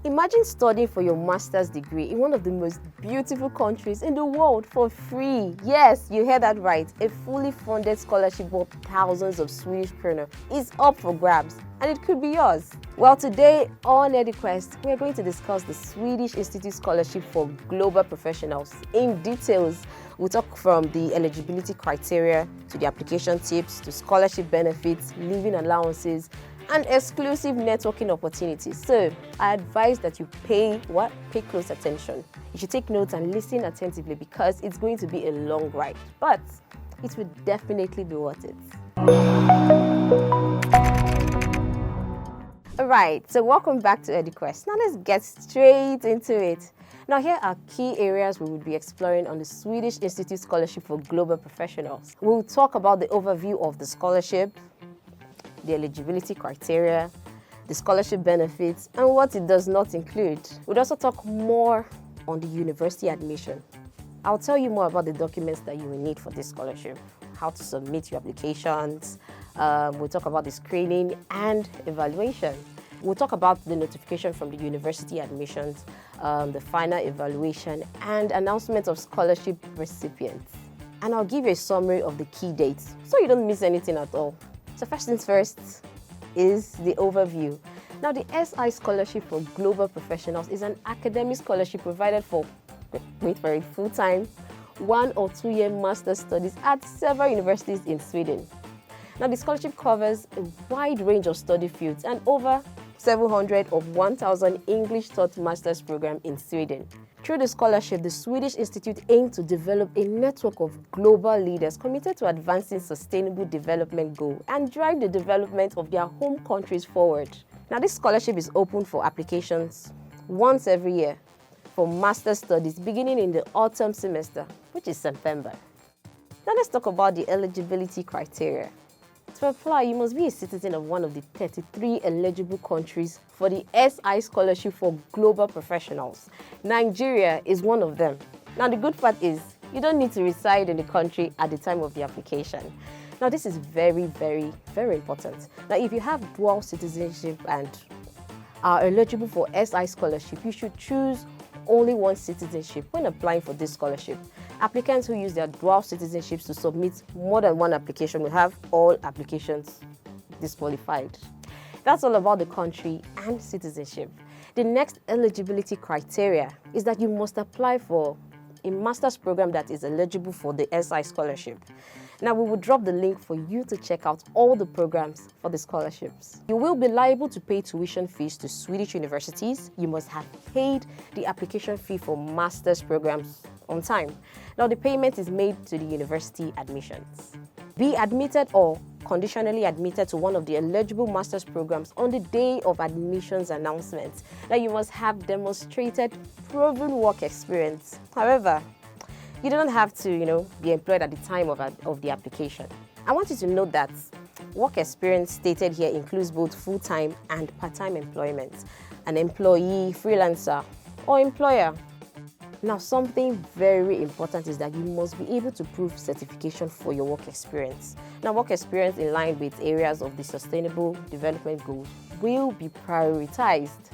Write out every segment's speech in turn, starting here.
Imagine studying for your master's degree in one of the most beautiful countries in the world for free. Yes, you heard that right. A fully funded scholarship worth thousands of Swedish krona is up for grabs, and it could be yours. Well, today on EduQuest, we're going to discuss the Swedish Institute Scholarship for Global Professionals in details. We'll talk from the eligibility criteria to the application tips to scholarship benefits, living allowances, and exclusive networking opportunities. So I advise that you pay close attention. You should take notes and listen attentively because it's going to be a long ride, but it will definitely be worth it. Alright, so welcome back to EduQuest. Now let's get straight into it. Now here are key areas we will be exploring on the Swedish Institute Scholarship for Global Professionals. We'll talk about the overview of the scholarship, the eligibility criteria, the scholarship benefits, and what it does not include. We'll also talk more on the university admission. I'll tell you more about the documents that you will need for this scholarship, how to submit your applications. We'll talk about the screening and evaluation. We'll talk about the notification from the university admissions, the final evaluation, and announcement of scholarship recipients. And I'll give you a summary of the key dates so you don't miss anything at all. So first things first is the overview. Now, the SI Scholarship for Global Professionals is an academic scholarship provided for, wait for it, full-time, 1 or 2 year master's studies at several universities in Sweden. Now, the scholarship covers a wide range of study fields and over 700 of 1,000 English-taught master's program in Sweden. Through the scholarship, the Swedish Institute aims to develop a network of global leaders committed to advancing sustainable development goals and drive the development of their home countries forward. Now, this scholarship is open for applications once every year for master's studies beginning in the autumn semester, which is September. Now, let's talk about the eligibility criteria. To apply, you must be a citizen of one of the 33 eligible countries for the SI Scholarship for Global Professionals. Nigeria is one of them. Now, the good part is you don't need to reside in the country at the time of the application. Now, this is very, very, very important. Now, if you have dual citizenship and are eligible for SI Scholarship, you should choose only one citizenship when applying for this scholarship. Applicants who use their dual citizenships to submit more than one application will have all applications disqualified. That's all about the country and citizenship. The next eligibility criteria is that you must apply for a master's program that is eligible for the SI scholarship. Now, we will drop the link for you to check out all the programs for the scholarships. You will be liable to pay tuition fees to Swedish universities. You must have paid the application fee for master's programs on time. Now, the payment is made to the university admissions. Be admitted or conditionally admitted to one of the eligible master's programs on the day of admissions announcement. Now, you must have demonstrated proven work experience. However, you don't have to, be employed at the time of the application. I want you to note that work experience stated here includes both full-time and part-time employment, an employee, freelancer, or employer. Now, something very important is that you must be able to prove certification for your work experience. Now, work experience in line with areas of the Sustainable Development Goals will be prioritized.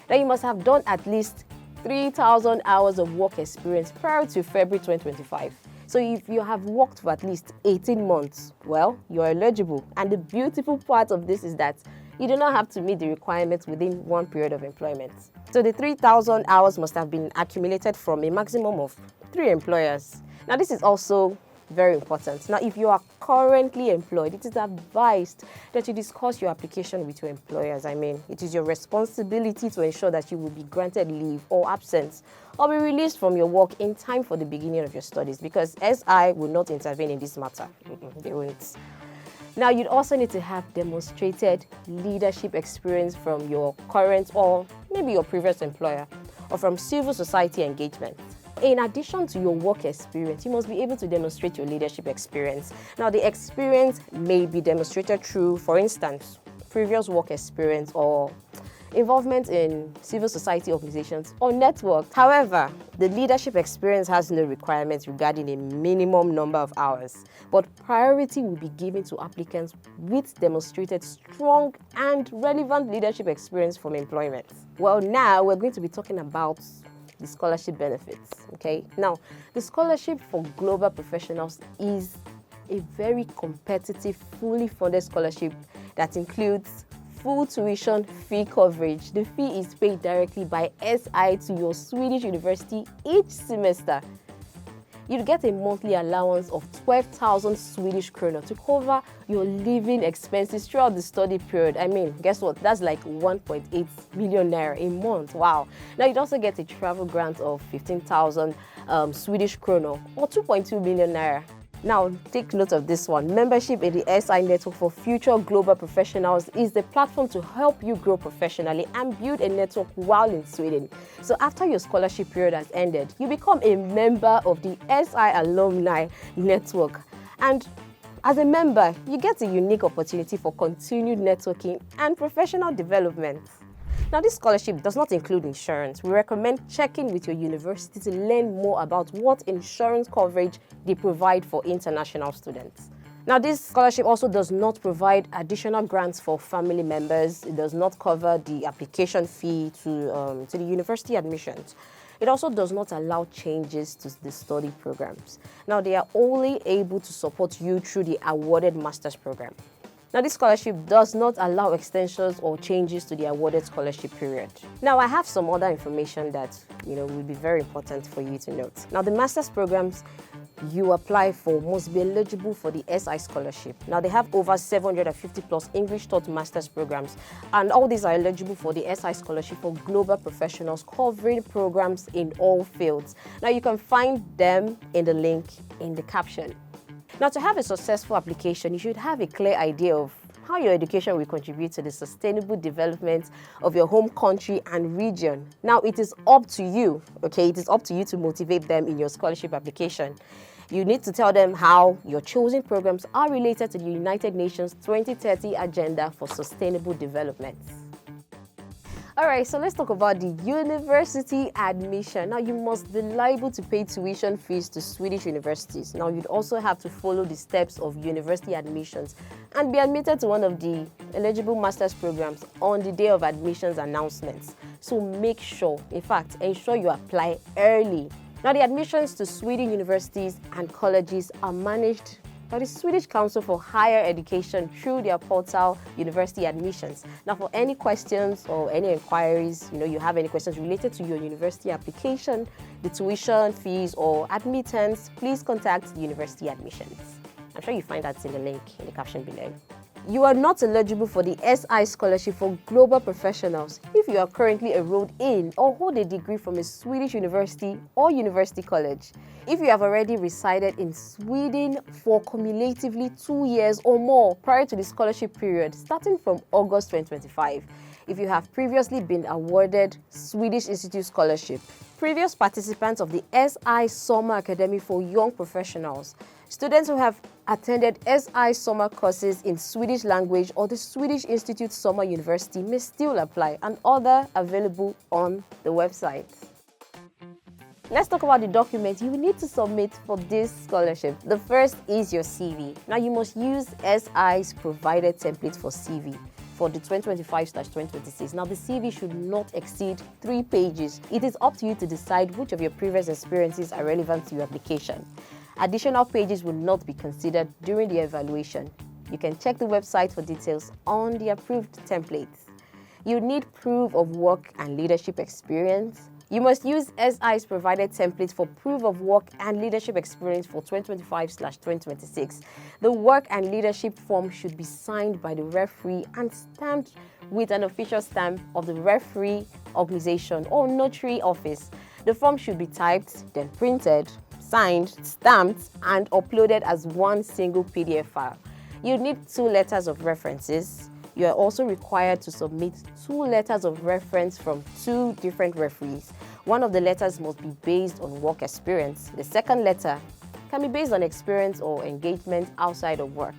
Now, you must have done at least 3,000 hours of work experience prior to February 2025. So if you have worked for at least 18 months, well, you're eligible. And the beautiful part of this is that you do not have to meet the requirements within one period of employment. So the 3,000 hours must have been accumulated from a maximum of 3 employers. Now, this is also very important. Now, if you are currently employed, it is advised that you discuss your application with your employers. It is your responsibility to ensure that you will be granted leave or absence or be released from your work in time for the beginning of your studies, because SI will not intervene in this matter. They won't. Now, you'd also need to have demonstrated leadership experience from your current or maybe your previous employer or from civil society engagement. In addition to your work experience, you must be able to demonstrate your leadership experience. Now, the experience may be demonstrated through, for instance, previous work experience or involvement in civil society organizations, or networks. However, the leadership experience has no requirements regarding a minimum number of hours, but priority will be given to applicants with demonstrated strong and relevant leadership experience from employment. Well, now we're going to be talking about the scholarship benefits, okay? Now, the scholarship for global professionals is a very competitive, fully funded scholarship that includes full tuition fee coverage. The fee is paid directly by SI to your Swedish university each semester. You'll get a monthly allowance of 12,000 Swedish krona to cover your living expenses throughout the study period. I mean, guess what? That's like 1.8 million naira a month. Wow. Now, you'd also get a travel grant of 15,000 Swedish krona or 2.2 million naira. Now, take note of this one. Membership in the SI Network for Future Global Professionals is the platform to help you grow professionally and build a network while in Sweden. So after your scholarship period has ended, you become a member of the SI Alumni Network. And as a member, you get a unique opportunity for continued networking and professional development. Now, this scholarship does not include insurance. We recommend checking with your university to learn more about what insurance coverage they provide for international students. Now, this scholarship also does not provide additional grants for family members. It does not cover the application fee to the university admissions. It also does not allow changes to the study programs. Now, they are only able to support you through the awarded master's program. Now, this scholarship does not allow extensions or changes to the awarded scholarship period. Now, I have some other information that will be very important for you to note. Now, the master's programs you apply for must be eligible for the SI scholarship. Now, they have over 750 plus English taught master's programs, and all these are eligible for the SI scholarship for global professionals covering programs in all fields. Now, you can find them in the link in the caption. Now, to have a successful application, you should have a clear idea of how your education will contribute to the sustainable development of your home country and region. Now, it is up to you, okay? It is up to you to motivate them in your scholarship application. You need to tell them how your chosen programs are related to the United Nations 2030 Agenda for Sustainable Development. All right, so let's talk about the university admission. Now, you must be liable to pay tuition fees to Swedish universities. Now, you'd also have to follow the steps of university admissions and be admitted to one of the eligible master's programs on the day of admissions announcements. So make sure, in fact, ensure you apply early. Now, the admissions to Swedish universities and colleges are managed by the Swedish Council for Higher Education through their portal University Admissions. Now, for any questions or any inquiries, you have any questions related to your university application, the tuition fees or admittance, please contact the University Admissions. I'm sure you find that in the link in the caption below. You are not eligible for the SI Scholarship for Global Professionals if you are currently enrolled in or hold a degree from a Swedish university or university college. If you have already resided in Sweden for cumulatively 2 years or more prior to the scholarship period starting from August 2025. If you have previously been awarded Swedish Institute Scholarship. Previous participants of the SI Summer Academy for Young Professionals. Students who have attended SI summer courses in Swedish language or the Swedish Institute Summer University may still apply, and other available on the website. Let's talk about the documents you will need to submit for this scholarship. The first is your CV. Now, you must use SI's provided template for CV for the 2025/2026. Now, the CV should not exceed 3 pages. It is up to you to decide which of your previous experiences are relevant to your application. Additional pages will not be considered during the evaluation. You can check the website for details on the approved templates. You need proof of work and leadership experience. You must use SI's provided templates for proof of work and leadership experience for 2025/2026. The work and leadership form should be signed by the referee and stamped with an official stamp of the referee organization or notary office. The form should be typed, then printed, signed, stamped, and uploaded as one single PDF file. You need 2 letters of references. You are also required to submit 2 letters of reference from 2 different referees. One of the letters must be based on work experience. The second letter can be based on experience or engagement outside of work.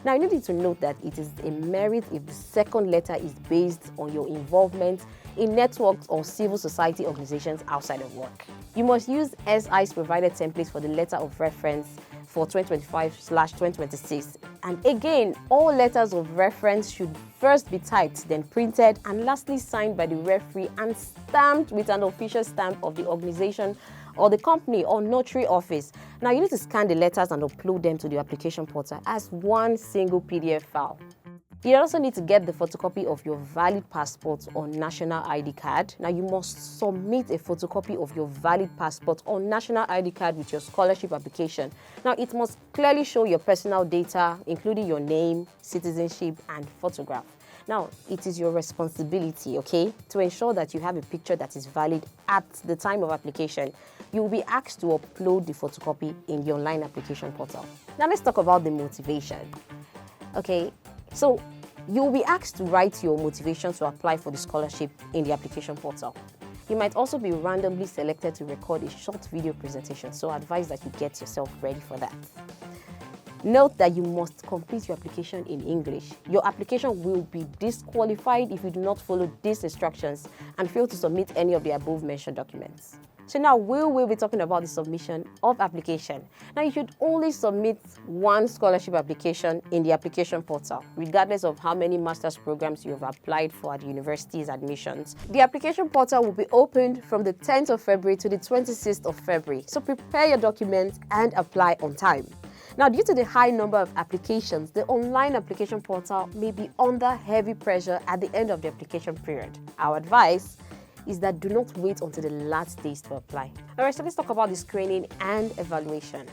Now, you need to note that it is a merit if the second letter is based on your involvement in networks or civil society organizations outside of work. You must use SI's provided templates for the letter of reference for 2025/2026. And again, all letters of reference should first be typed, then printed, and lastly signed by the referee and stamped with an official stamp of the organization or the company or notary office. Now, you need to scan the letters and upload them to the application portal as one single PDF file. You also need to get the photocopy of your valid passport or national ID card. Now, you must submit a photocopy of your valid passport or national ID card with your scholarship application. Now, it must clearly show your personal data, including your name, citizenship, and photograph. Now, it is your responsibility, okay, to ensure that you have a picture that is valid at the time of application. You will be asked to upload the photocopy in the online application portal. Now, let's talk about the motivation. Okay, so you will be asked to write your motivation to apply for the scholarship in the application portal. You might also be randomly selected to record a short video presentation, so I advise that you get yourself ready for that. Note that you must complete your application in English. Your application will be disqualified if you do not follow these instructions and fail to submit any of the above mentioned documents. So now we'll be talking about the submission of application. Now, you should only submit one scholarship application in the application portal, regardless of how many master's programs you have applied for at the university's admissions. The application portal will be opened from the 10th of February to the 26th of February. So prepare your documents and apply on time. Now, due to the high number of applications, the online application portal may be under heavy pressure at the end of the application period. Our advice is that do not wait until the last days to apply. Alright, so let's talk about the screening and evaluation.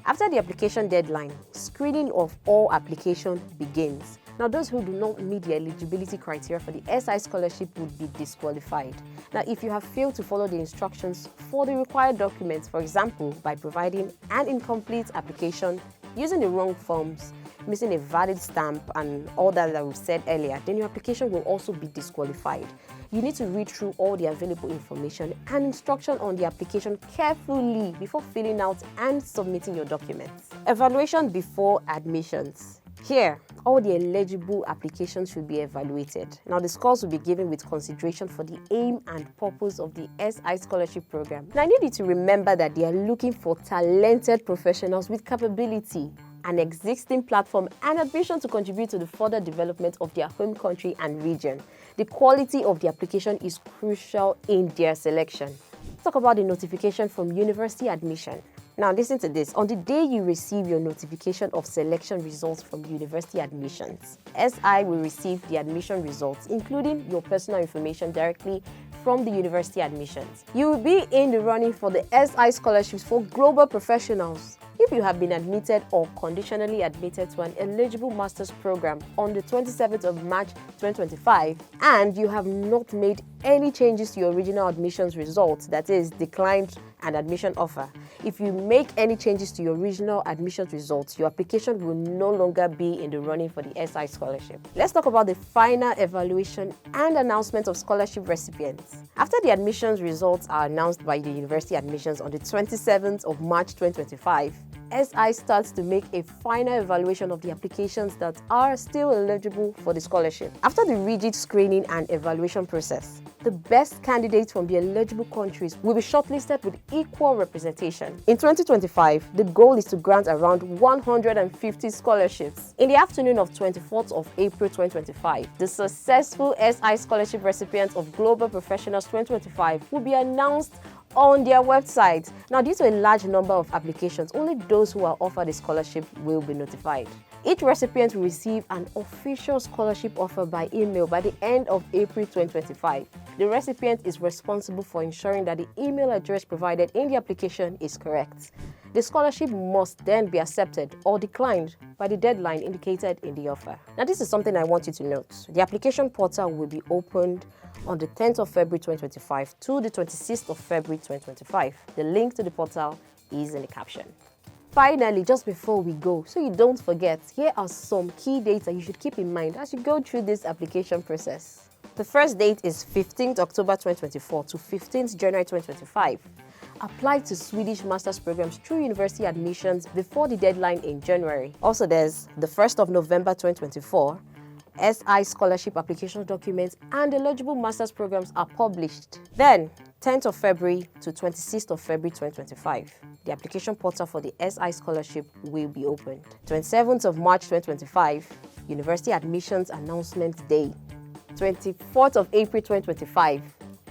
After the application deadline, screening of all applications begins. Now, those who do not meet the eligibility criteria for the SI scholarship would be disqualified. Now, if you have failed to follow the instructions for the required documents, for example, by providing an incomplete application, using the wrong forms, missing a valid stamp, and all that we've said earlier, then your application will also be disqualified. You need to read through all the available information and instruction on the application carefully before filling out and submitting your documents. Evaluation before admissions. Here, all the eligible applications should be evaluated. Now, the scores will be given with consideration for the aim and purpose of the SI scholarship program. Now, I need you to remember that they are looking for talented professionals with capability, an existing platform, and ambition to contribute to the further development of their home country and region. The quality of the application is crucial in their selection. Let's talk about the notification from university admission. Now, listen to this. On the day you receive your notification of selection results from university admissions, SI will receive the admission results, including your personal information, directly from the university admissions. You will be in the running for the SI scholarships for global professionals. If you have been admitted or conditionally admitted to an eligible master's program on the 27th of March 2025 and you have not made any changes to your original admissions results, that is, declined an admission offer, if you make any changes to your original admissions results, your application will no longer be in the running for the SI scholarship. Let's talk about the final evaluation and announcement of scholarship recipients. After the admissions results are announced by the university admissions on the 27th of March 2025, SI starts to make a final evaluation of the applications that are still eligible for the scholarship. After the rigid screening and evaluation process, the best candidates from the eligible countries will be shortlisted with equal representation. In 2025, the goal is to grant around 150 scholarships. In the afternoon of 24th of April 2025, the successful SI scholarship recipients of Global Professionals 2025 will be announced on their website. Now, due to a large number of applications, only those who are offered a scholarship will be notified. Each recipient will receive an official scholarship offer by email by the end of April 2025. The recipient is responsible for ensuring that the email address provided in the application is correct. The scholarship must then be accepted or declined by the deadline indicated in the offer. Now, this is something I want you to note. The application portal will be opened on the 10th of February 2025 to the 26th of February 2025. The link to the portal is in the caption. Finally, just before we go, so you don't forget, here are some key dates that you should keep in mind as you go through this application process. The first date is 15th October 2024 to 15th January 2025. Apply to Swedish master's programs through university admissions before the deadline in January. Also, there's the 1st of November 2024. SI scholarship application documents and eligible master's programs are published. Then, 10th of February to 26th of February 2025, the application portal for the SI scholarship will be opened. 27th of March 2025, University Admissions Announcement Day. 24th of April 2025,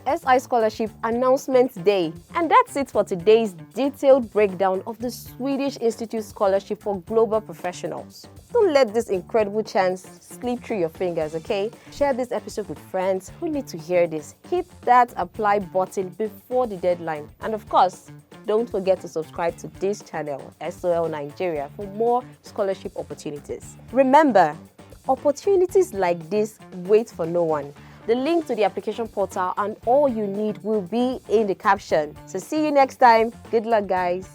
SI Scholarship Announcement Day. And that's it for today's detailed breakdown of the Swedish Institute Scholarship for Global Professionals. Don't let this incredible chance slip through your fingers, okay? Share this episode with friends who need to hear this. Hit that apply button before the deadline. And of course, don't forget to subscribe to this channel, SOL Nigeria, for more scholarship opportunities. Remember, opportunities like this wait for no one. The link to the application portal and all you need will be in the caption. So see you next time. Good luck, guys.